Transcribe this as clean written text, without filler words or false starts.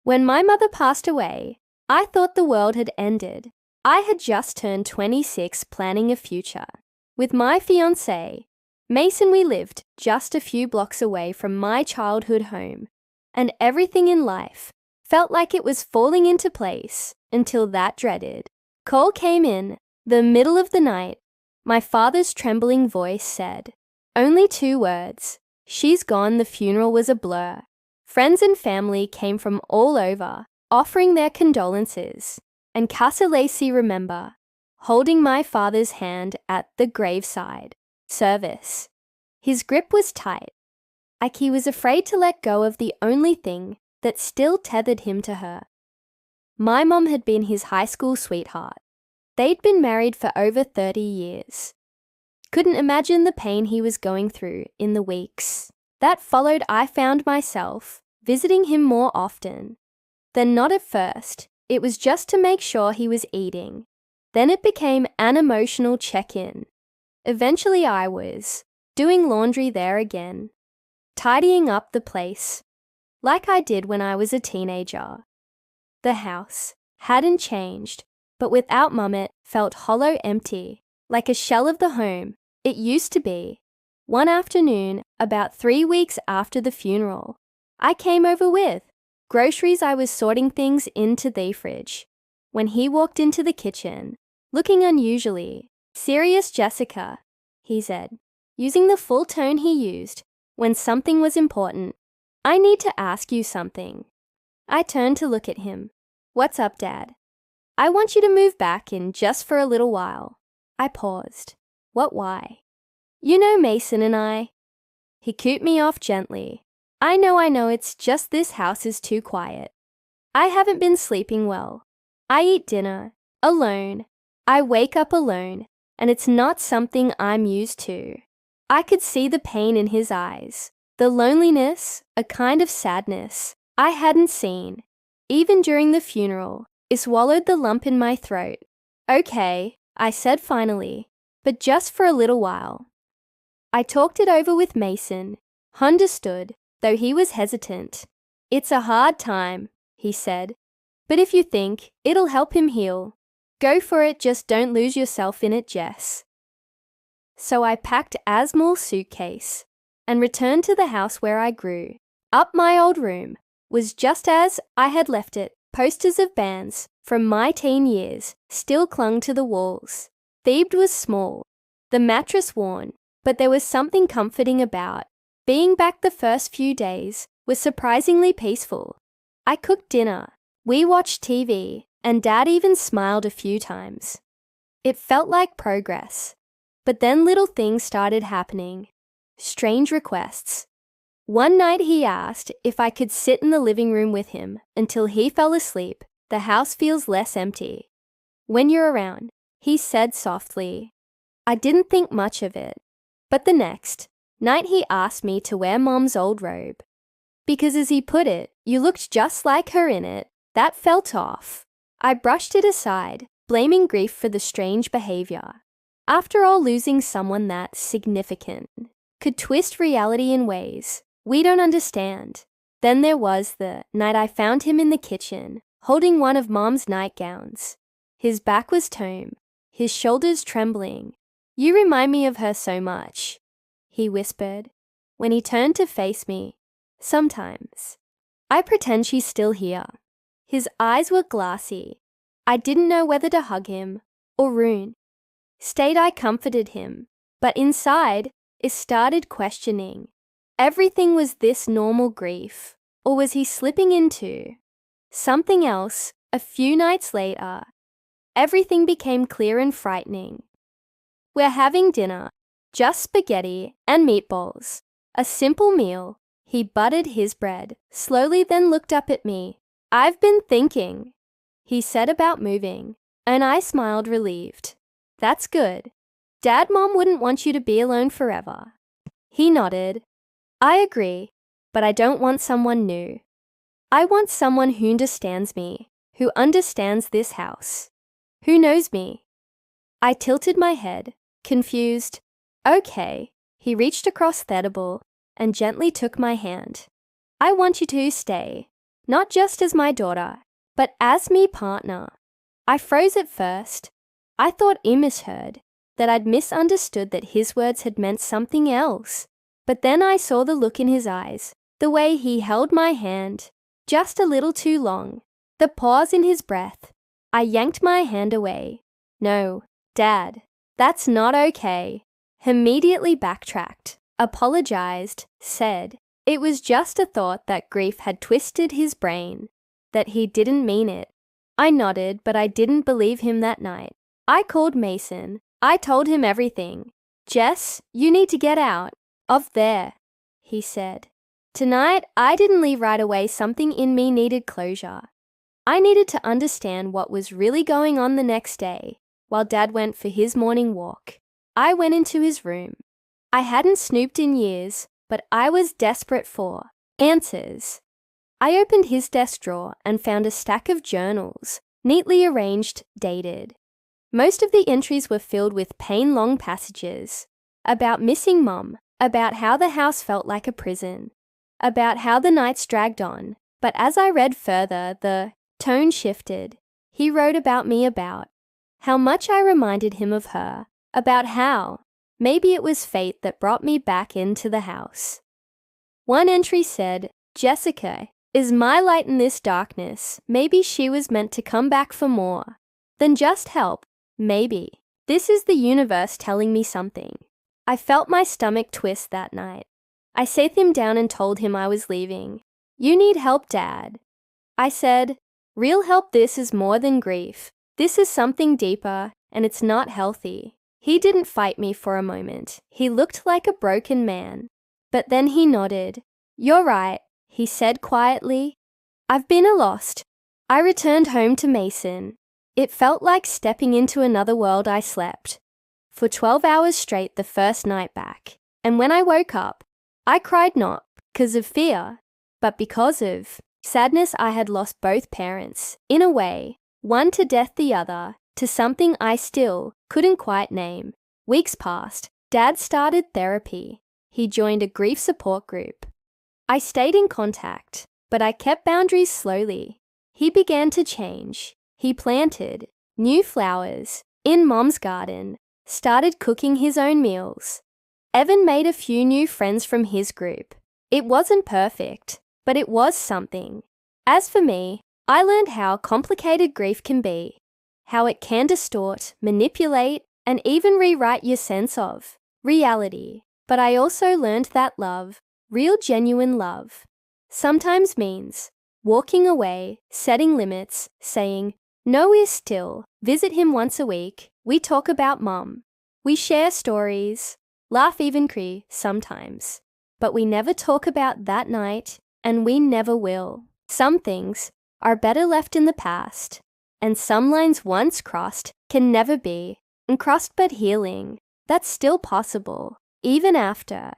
When my mother passed away, I thought the world had ended. I had just turned 26 planning a future. With my fiancé, Mason, we lived just a few blocks away from my childhood home, and everything in life felt like it was falling into place until that dreaded call came in the middle of the night. My father's trembling voice said, only 2 words. She's gone. The funeral was a blur. Friends and family came from all over, offering their condolences, and Casa Lacey remember holding my father's hand at the graveside service. His grip was tight, like he was afraid to let go of the only thing that still tethered him to her. My mom had been his high school sweetheart. They'd been married for over 30 years. Couldn't imagine the pain he was going through in the weeks that followed. I found myself visiting him more often. Then not at first, it was just to make sure he was eating. Then it became an emotional check-in. Eventually I was doing laundry there again, tidying up the place, like I did when I was a teenager. The house hadn't changed, but without Mum it felt hollow, empty, like a shell of the home it used to be. One afternoon, about 3 weeks after the funeral, I came over with groceries. I was sorting things into the fridge when he walked into the kitchen, looking unusually serious. Jessica, he said, using the full tone he used when something was important. I need to ask you something. I turned to look at him. What's up, Dad? I want you to move back in just for a little while. I paused. What, why? You know Mason and I. He cooed me off gently. I know, it's just this house is too quiet. I haven't been sleeping well. I eat dinner alone. I wake up alone, and it's not something I'm used to. I could see the pain in his eyes, the loneliness, a kind of sadness I hadn't seen. Even during the funeral, I swallowed the lump in my throat. Okay, I said finally, but just for a little while. I talked it over with Mason, understood, though he was hesitant. It's a hard time, he said, but if you think it'll help him heal, go for it. Just don't lose yourself in it, Jess. So I packed Asmal's suitcase and returned to the house where I grew up. My old room was just as I had left it. Posters of bands from my teen years still clung to the walls. The bed was small, the mattress worn, but there was something comforting about being back. The first few days was surprisingly peaceful. I cooked dinner, we watched TV, and Dad even smiled a few times. It felt like progress. But then little things started happening. Strange requests. One night he asked if I could sit in the living room with him until he fell asleep. The house feels less empty when you're around, he said softly. I didn't think much of it. But the next night he asked me to wear Mom's old robe. Because as he put it, you looked just like her in it. That felt off. I brushed it aside, blaming grief for the strange behavior. After all, losing someone that significant could twist reality in ways we don't understand. Then there was the night I found him in the kitchen, holding one of Mom's nightgowns. His back was tome, his shoulders trembling. You remind me of her so much, he whispered, when he turned to face me. Sometimes I pretend she's still here. His eyes were glassy. I didn't know whether to hug him or ruin. Stayed. I comforted him, but inside, it started questioning. Everything. Was this normal grief, or was he slipping into something else? A few nights later, everything became clear and frightening. We're having dinner, just spaghetti and meatballs, a simple meal. He buttered his bread slowly, then looked up at me. I've been thinking, he said, about moving, and I smiled, relieved. That's good. Dad, Mom wouldn't want you to be alone forever. He nodded. I agree, but I don't want someone new. I want someone who understands me, who understands this house, who knows me. I tilted my head, confused. Okay. He reached across the table and gently took my hand. I want you to stay. not just as my daughter, but as me partner. I froze at first. I thought I misheard, that I'd misunderstood that his words had meant something else. But then I saw the look in his eyes, the way he held my hand, just a little too long, the pause in his breath. I yanked my hand away. No, Dad, that's not okay. Immediately backtracked, apologized, said it was just a thought, that grief had twisted his brain, that he didn't mean it. I nodded, but I didn't believe him that night. I called Mason. I told him everything. Jess, you need to get out of there, he said. Tonight, I didn't leave right away. Something in me needed closure. I needed to understand what was really going on the next day. While Dad went for his morning walk, I went into his room. I hadn't snooped in years, but I was desperate for answers. I opened his desk drawer and found a stack of journals, neatly arranged, dated. Most of the entries were filled with pain-long passages about missing Mum, about how the house felt like a prison, about how the nights dragged on. But as I read further, the tone shifted. He wrote about me, about how much I reminded him of her, about how maybe it was fate that brought me back into the house. One entry said, Jessica is my light in this darkness. Maybe she was meant to come back for more than just help. Maybe this is the universe telling me something. I felt my stomach twist that night. I sat him down and told him I was leaving. You need help, Dad. I said, real help. This is more than grief. This is something deeper, and it's not healthy. He didn't fight me for a moment. He looked like a broken man. But then he nodded. You're right, he said quietly. I've been lost. I returned home to Mason. It felt like stepping into another world. I slept for 12 hours straight the first night back. And when I woke up, I cried not because of fear, but because of sadness. I had lost both parents, in a way, one to death, the other to something I still couldn't quite name. Weeks passed. Dad started therapy. He joined a grief support group. I stayed in contact, but I kept boundaries slowly. He began to change. He planted new flowers in Mom's garden, started cooking his own meals. Evan made a few new friends from his group. It wasn't perfect, but it was something. As for me, I learned how complicated grief can be, how it can distort, manipulate, and even rewrite your sense of reality. But I also learned that love, real genuine love, sometimes means walking away, setting limits, saying, no is still. Visit him once a week. We talk about Mom. We share stories, laugh, even cry sometimes. But we never talk about that night, and we never will. Some things are better left in the past, and some lines once crossed can never be uncrossed, but healing, that's still possible, even after